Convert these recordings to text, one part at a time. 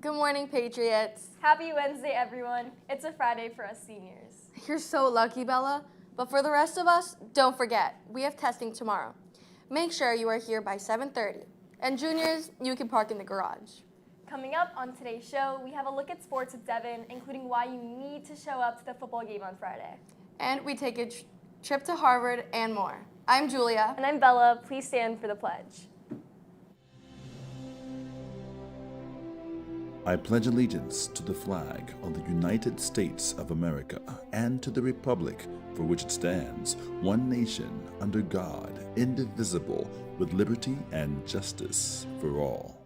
Good morning, Patriots. Happy Wednesday, everyone. It's a Friday for us seniors. You're so lucky, Bella. But for the rest of us, don't forget, we have testing tomorrow. Make sure you are here by 7:30. And juniors, you can park in the garage. Coming up on today's show, we have a look at sports with Devin, including why you need to show up to the football game on Friday. And we take a trip to Harvard and more. I'm Julia. And I'm Bella. Please stand for the pledge. I pledge allegiance to the flag of the United States of America and to the republic for which it stands, one nation, under God, indivisible, with liberty and justice for all.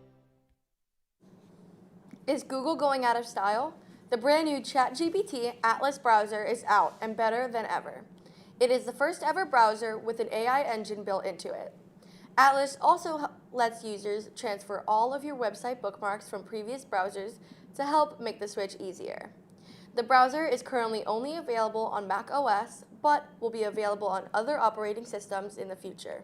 Is Google going out of style? The brand new ChatGPT Atlas browser is out and better than ever. It is the first ever browser with an AI engine built into it. Atlas also lets users transfer all of your website bookmarks from previous browsers to help make the switch easier. The browser is currently only available on Mac OS, but will be available on other operating systems in the future.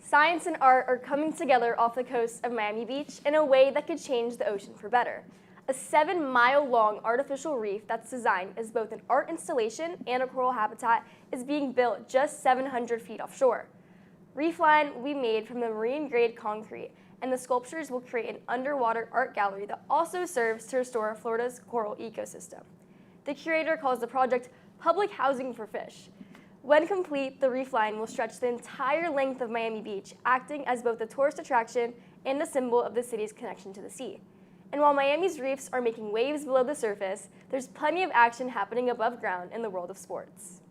Science and art are coming together off the coast of Miami Beach in a way that could change the ocean for better. A 7-mile-long artificial reef that's designed as both an art installation and a coral habitat is being built just 700 feet offshore. Reef line will be made from the marine-grade concrete, and the sculptures will create an underwater art gallery that also serves to restore Florida's coral ecosystem. The curator calls the project public housing for fish. When complete, the reef line will stretch the entire length of Miami Beach, acting as both a tourist attraction and a symbol of the city's connection to the sea. And while Miami's reefs are making waves below the surface, there's plenty of action happening above ground in the world of sports.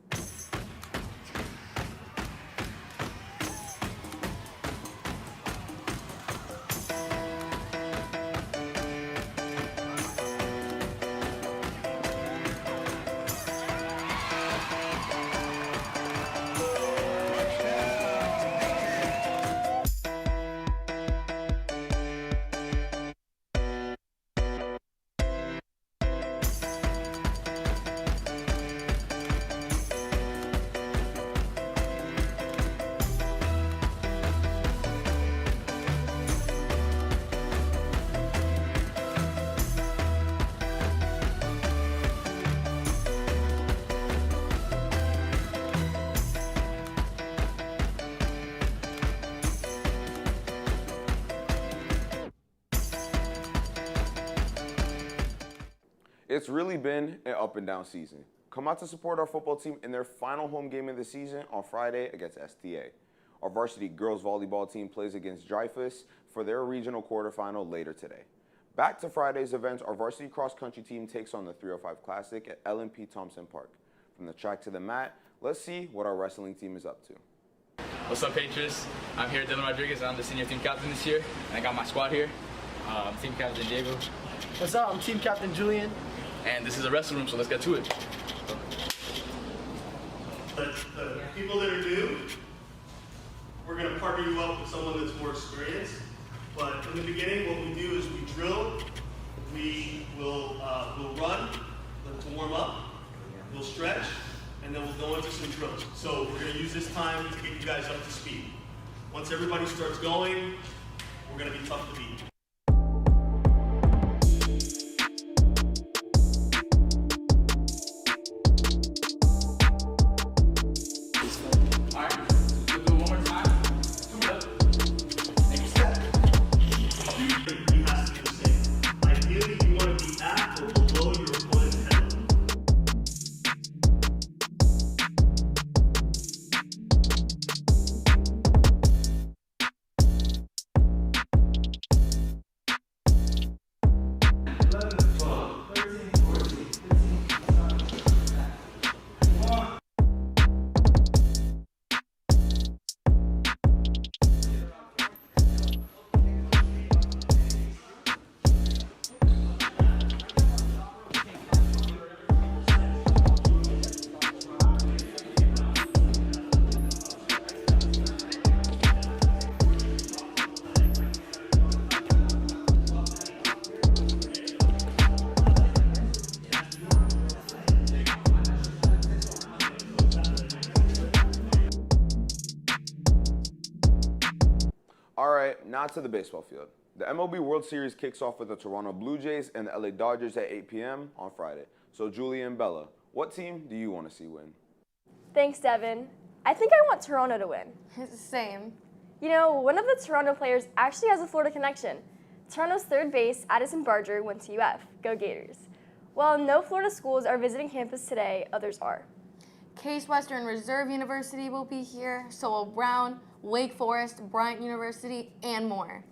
It's really been an up and down season. Come out to support our football team in their final home game of the season on Friday against STA. Our varsity girls volleyball team plays against Dreyfus for their regional quarterfinal later today. Back to Friday's events, our varsity cross country team takes on the 305 Classic at L&P Thompson Park. From the track to the mat, let's see what our wrestling team is up to. What's up, Patriots? I'm here, Dylan Rodriguez, and I'm the senior team captain this year. And I got my squad here. Team captain Diego. What's up? I'm team captain Julian. And this is a wrestle room, so let's get to it. The people that are new, we're going to partner you up with someone that's more experienced. But in the beginning, what we do is we drill, we'll run to warm up, we'll stretch, and then we'll go into some drills. So we're going to use this time to get you guys up to speed. Once everybody starts going, we're going to be tough to beat. right, now to the baseball field. The MLB World Series kicks off with the Toronto Blue Jays and the LA Dodgers at 8 p.m. on Friday. So Julia and Bella, what team do you want to see win? Thanks, Devin. I think I want Toronto to win. Same. You know, one of the Toronto players actually has a Florida connection. Toronto's third base, Addison Barger, went to UF. Go Gators. While no Florida schools are visiting campus today, others are. Case Western Reserve University will be here, so will Brown, Wake Forest, Bryant University, and more.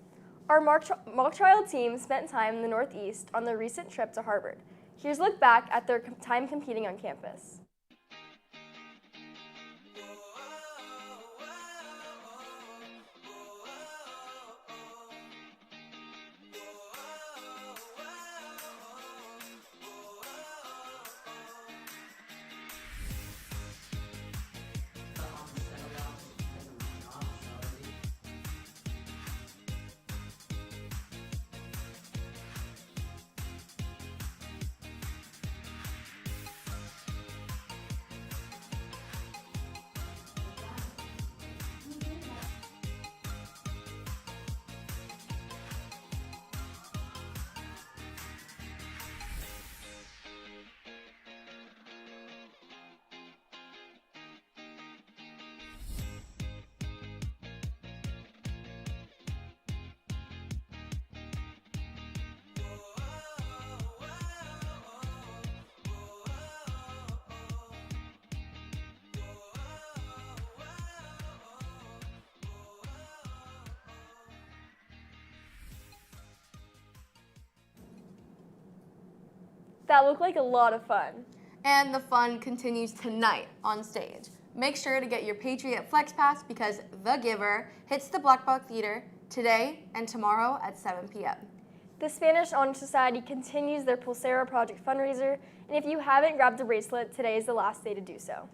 Our mock trial team spent time in the Northeast on their recent trip to Harvard. Here's a look back at their time competing on campus. That looked like a lot of fun. And the fun continues tonight on stage. Make sure to get your Patriot Flex Pass because The Giver hits the Black Box Theater today and tomorrow at 7 p.m. The Spanish Honor Society continues their Pulsera Project fundraiser, and if you haven't grabbed a bracelet, today is the last day to do so.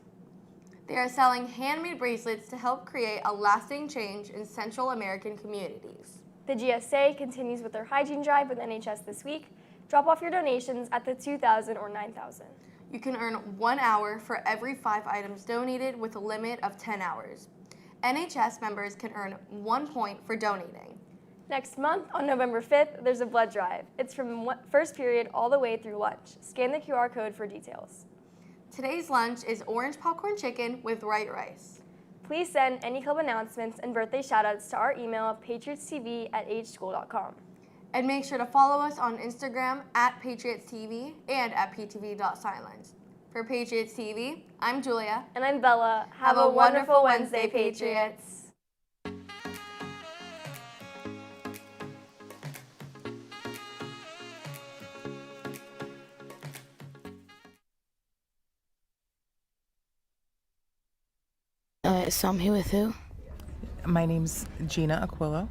They are selling handmade bracelets to help create a lasting change in Central American communities. The GSA continues with their hygiene drive with NHS this week. Drop off your donations at the 2,000 or 9,000. You can earn 1 hour for every 5 items donated with a limit of 10 hours. NHS members can earn 1 point for donating. Next month, on November 5th, there's a blood drive. It's from first period all the way through lunch. Scan the QR code for details. Today's lunch is orange popcorn chicken with white rice. Please send any club announcements and birthday shoutouts to our email, patriotstv@ageschool.com. And make sure to follow us on Instagram at PatriotsTV and at ptv.silence. For Patriots TV, I'm Julia. And I'm Bella. Have a wonderful Wednesday, Patriots. So I'm here with who? My name's Gina Aquilo.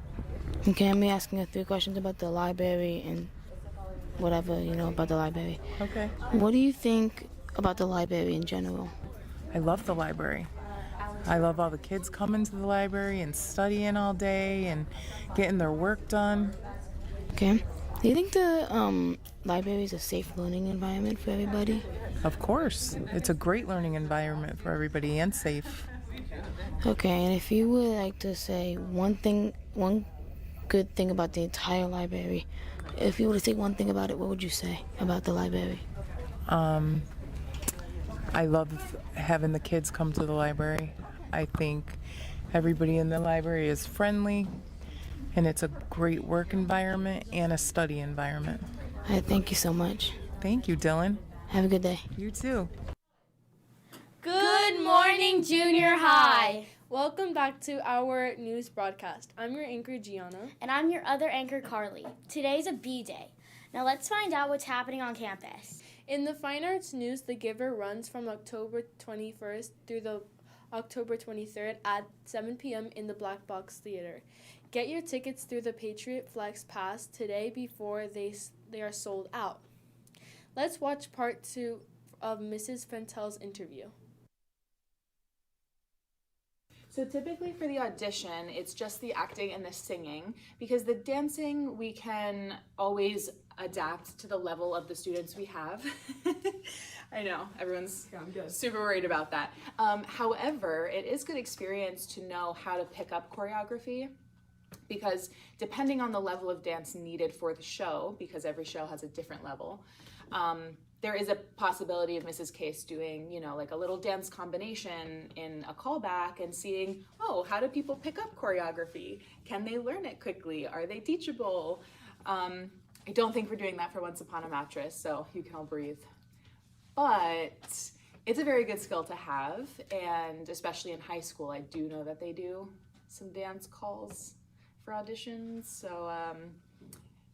Okay, I'm asking you 3 questions about the library and whatever you know about the library. Okay. What do you think about the library in general? I love the library. I love all the kids coming to the library and studying all day and getting their work done. Okay. Do you think the library is a safe learning environment for everybody? Of course. It's a great learning environment for everybody and safe. Okay, and if you would like to say one good thing about the entire library, if you were to say one thing about it, what would you say about the library? I love having the kids come to the library. I think everybody in the library is friendly, and it's a great work environment and a study environment. I thank you so much. Thank you, Dylan. Have a good day. You too. Good morning, junior high. Welcome back to our news broadcast. I'm your anchor, Gianna. And I'm your other anchor, Carly. Today's a B day. Now let's find out what's happening on campus. In the Fine Arts News, The Giver runs from October 21st through the October 23rd at 7 p.m. in the Black Box Theater. Get your tickets through the Patriot Flex Pass today before they are sold out. Let's watch part 2 of Mrs. Fentel's interview. So typically for the audition, it's just the acting and the singing, because the dancing we can always adapt to the level of the students we have. I know, everyone's super worried about that. However, it is good experience to know how to pick up choreography because depending on the level of dance needed for the show, because every show has a different level, there is a possibility of Mrs. Case doing, you know, like a little dance combination in a callback and seeing, oh, how do people pick up choreography? Can they learn it quickly? Are they teachable? I don't think we're doing that for Once Upon a Mattress, so you can all breathe. But it's a very good skill to have, and especially in high school, I do know that they do some dance calls for auditions, so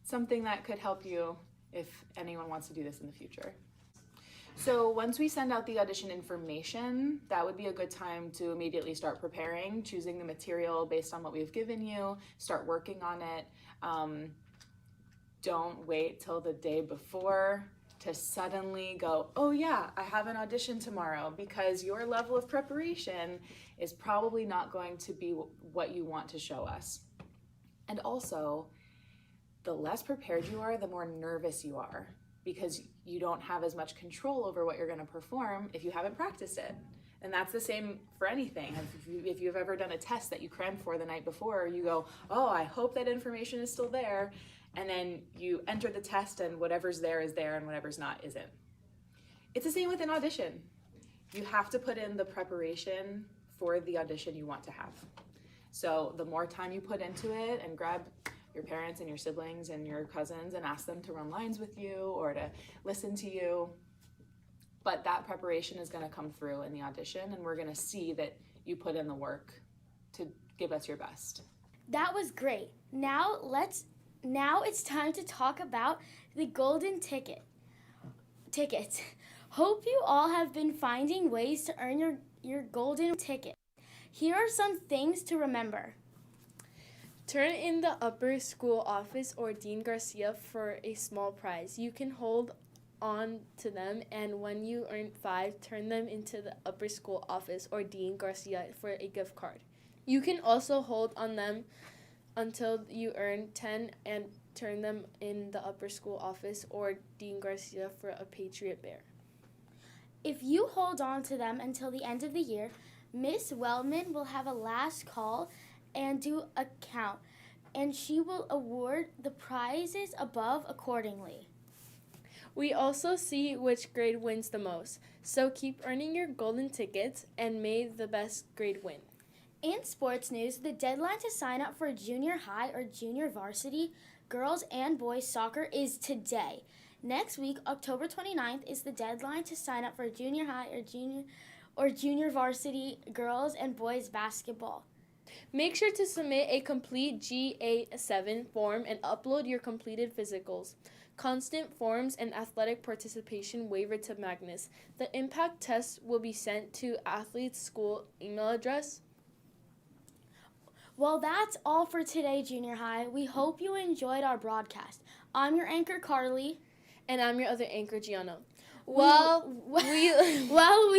something that could help you if anyone wants to do this in the future. So once we send out the audition information, that would be a good time to immediately start preparing, choosing the material based on what we've given you, start working on it. Don't wait till the day before to suddenly go, oh yeah, I have an audition tomorrow, because your level of preparation is probably not going to be what you want to show us. And also, the less prepared you are, the more nervous you are, because you don't have as much control over what you're going to perform if you haven't practiced it. And that's the same for anything. If you've ever done a test that you crammed for the night before, you go, oh, I hope that information is still there. And then you enter the test and whatever's there is there and whatever's not isn't. It's the same with an audition. You have to put in the preparation for the audition you want to have. So the more time you put into it, and grab your parents and your siblings and your cousins and ask them to run lines with you or to listen to you. But that preparation is going to come through in the audition, and we're going to see that you put in the work to give us your best. That was great. Now it's time to talk about the golden tickets. Hope you all have been finding ways to earn your golden ticket. Here are some things to remember. Turn in the upper school office or Dean Garcia for a small prize. You can hold on to them, and when you earn 5, turn them into the upper school office or Dean Garcia for a gift card. You can also hold on them until you earn 10 and turn them in the upper school office or Dean Garcia for a Patriot Bear. If you hold on to them until the end of the year, Miss Wellman will have a last call and do a count, and she will award the prizes above accordingly. We also see which grade wins the most, so keep earning your golden tickets and may the best grade win. In sports news, the deadline to sign up for junior high or junior varsity girls and boys soccer is today. Next week, October 29th, is the deadline to sign up for junior high or junior varsity girls and boys basketball. Make sure to submit a complete GA7 form and upload your completed physicals, constant forms, and athletic participation waiver to Magnus. The impact test will be sent to athlete's school email address. Well, that's all for today, Junior High. We hope you enjoyed our broadcast. I'm your anchor, Carly. And I'm your other anchor, Gianna. We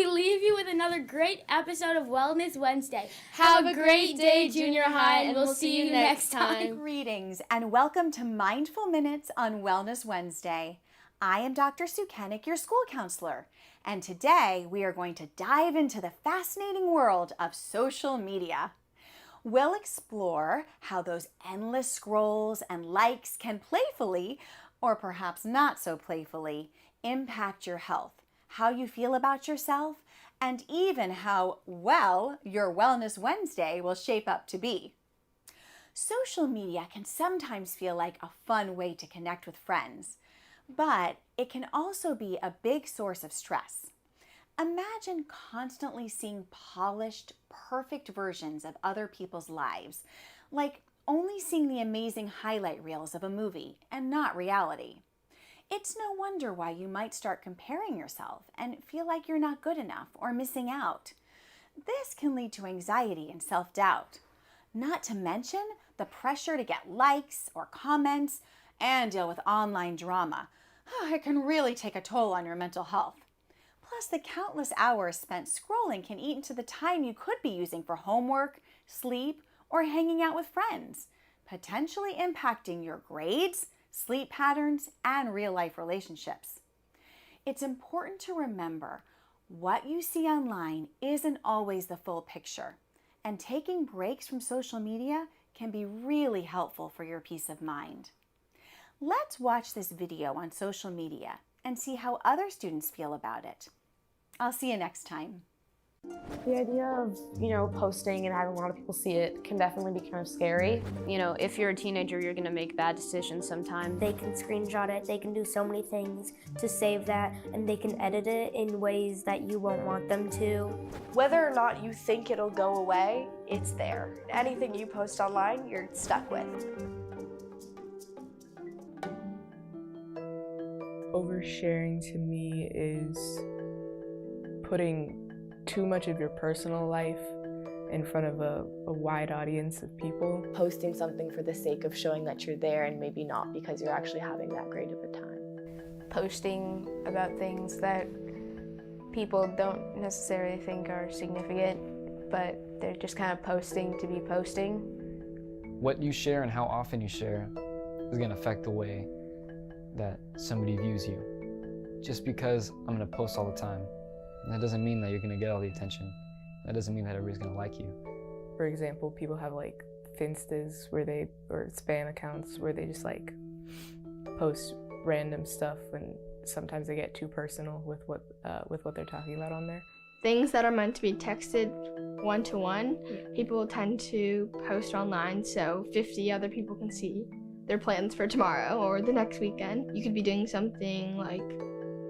leave you with another great episode of Wellness Wednesday. Have a great day, Junior High, and we'll see you next time. Greetings and welcome to Mindful Minutes on Wellness Wednesday. I am Dr. Sue Kennick, your school counselor, and today we are going to dive into the fascinating world of social media. We'll explore how those endless scrolls and likes can playfully, or perhaps not so playfully, impact your health, how you feel about yourself, and even how well your Wellness Wednesday will shape up to be. Social media can sometimes feel like a fun way to connect with friends, but it can also be a big source of stress. Imagine constantly seeing polished, perfect versions of other people's lives, like only seeing the amazing highlight reels of a movie and not reality. It's no wonder why you might start comparing yourself and feel like you're not good enough or missing out. This can lead to anxiety and self-doubt, not to mention the pressure to get likes or comments and deal with online drama. It can really take a toll on your mental health. Plus, the countless hours spent scrolling can eat into the time you could be using for homework, sleep, or hanging out with friends, potentially impacting your grades, sleep patterns, and real-life relationships. It's important to remember what you see online isn't always the full picture, and taking breaks from social media can be really helpful for your peace of mind. Let's watch this video on social media and see how other students feel about it. I'll see you next time. The idea of, posting and having a lot of people see it can definitely be kind of scary. If you're a teenager, you're gonna make bad decisions sometimes. They can screenshot it, they can do so many things to save that, and they can edit it in ways that you won't want them to. Whether or not you think it'll go away, it's there. Anything you post online, you're stuck with. Oversharing to me is putting too much of your personal life in front of a wide audience of people. Posting something for the sake of showing that you're there and maybe not because you're actually having that great of a time. Posting about things that people don't necessarily think are significant, but they're just kind of posting to be posting. What you share and how often you share is going to affect the way that somebody views you. Just because I'm going to post all the time, that doesn't mean that you're going to get all the attention. That doesn't mean that everybody's going to like you. For example, people have like Finstas or spam accounts where they just like post random stuff, and sometimes they get too personal with what they're talking about on there. Things that are meant to be texted one-to-one, people tend to post online so 50 other people can see their plans for tomorrow or the next weekend. You could be doing something like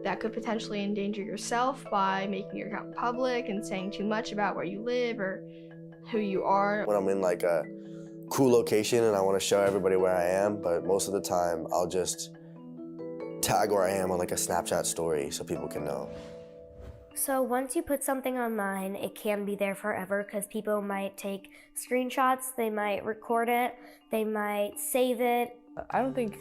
that could potentially endanger yourself by making your account public and saying too much about where you live or who you are. When I'm in like a cool location and I want to show everybody where I am, but most of the time I'll just tag where I am on like a Snapchat story so people can know. So once you put something online, it can be there forever because people might take screenshots, they might record it, they might save it. I don't think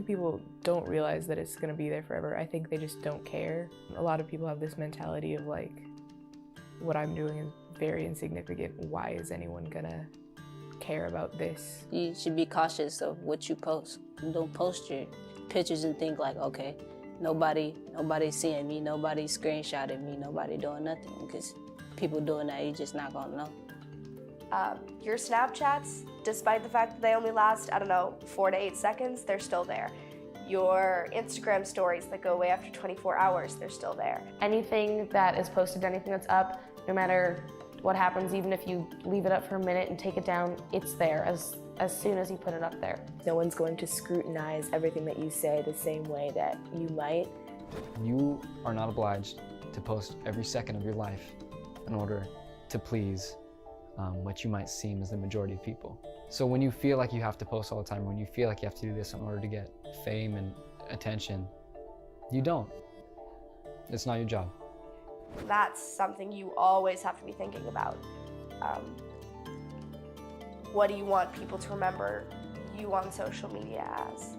people don't realize that it's going to be there forever. I think they just don't care. A lot of people have this mentality of like, what I'm doing is very insignificant. Why is anyone going to care about this? You should be cautious of what you post. Don't post your pictures and think like, okay, nobody's seeing me, nobody's screenshotting me, nobody doing nothing, because people doing that, you're just not gonna know. Your Snapchats, despite the fact that they only last, 4 to 8 seconds, they're still there. Your Instagram stories that go away after 24 hours, they're still there. Anything that is posted, anything that's up, no matter what happens, even if you leave it up for a minute and take it down, it's there as soon as you put it up there. No one's going to scrutinize everything that you say the same way that you might. You are not obliged to post every second of your life in order to please what you might seem as the majority of people. So when you feel like you have to post all the time, when you feel like you have to do this in order to get fame and attention, you don't. It's not your job. That's something you always have to be thinking about. What do you want people to remember you on social media as?